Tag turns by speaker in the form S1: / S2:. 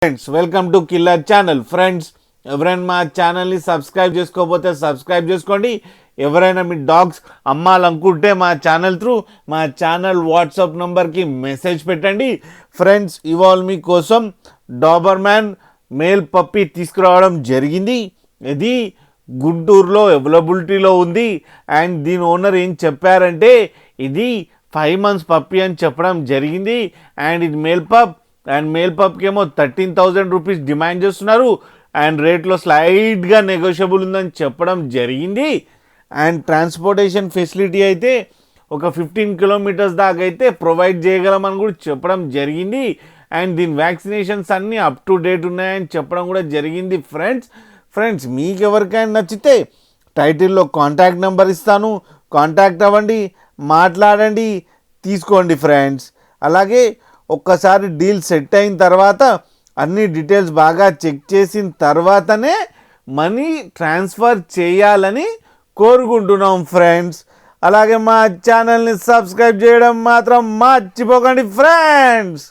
S1: Friends welcome to killer channel. Friends ఎవరైనా మా ఛానల్ని సబ్స్క్రైబ్ చేసుకోకపోతే సబ్స్క్రైబ్ చేసుకోండి. ఎవరైనా మీ డాగ్స్ అమ్మాలనుకుంటే మా ఛానల్ వాట్సాప్ నంబర్కి మెసేజ్ పెట్టండి. ఫ్రెండ్స్ ఇవాళ మీకోసం డాబర్మ్యాన్ మేల్ పప్పీ తీసుకురావడం జరిగింది. ఇది గుంటూరులో అవైలబిలిటీలో ఉంది. అండ్ దీని ఓనర్ ఏం చెప్పారంటే ఇది 5 months పప్పీ అని చెప్పడం జరిగింది. అండ్ ఇది మేల్ పప్కి ఏమో 13,000 రూపీస్ డిమాండ్ చేస్తున్నారు. అండ్ రేట్లో స్లైడ్గా నెగోషియబుల్ ఉందని చెప్పడం జరిగింది. అండ్ ట్రాన్స్పోర్టేషన్ ఫెసిలిటీ అయితే ఒక 15 kilometers దాకా అయితే ప్రొవైడ్ చేయగలమని కూడా చెప్పడం జరిగింది. అండ్ దీని వ్యాక్సినేషన్స్ అన్నీ అప్ టు డేట్ ఉన్నాయని చెప్పడం కూడా జరిగింది. ఫ్రెండ్స్ మీకు ఎవరికైనా నచ్చితే టైటిల్లో కాంటాక్ట్ నెంబర్ ఇస్తాను, కాంటాక్ట్ అవ్వండి, మాట్లాడండి, తీసుకోండి ఫ్రెండ్స్. అలాగే ఒక్కసారి డీల్ సెట్ అయిన తర్వాత అన్ని డీటెయిల్స్ బాగా చెక్ చేసిన తర్వాతనే మనీ ట్రాన్స్ఫర్ చేయాలని కోరుకుంటున్నాం ఫ్రెండ్స్. అలాగే మా ఛానల్ని సబ్స్క్రైబ్ చేయడం మాత్రం మర్చిపోకండి ఫ్రెండ్స్.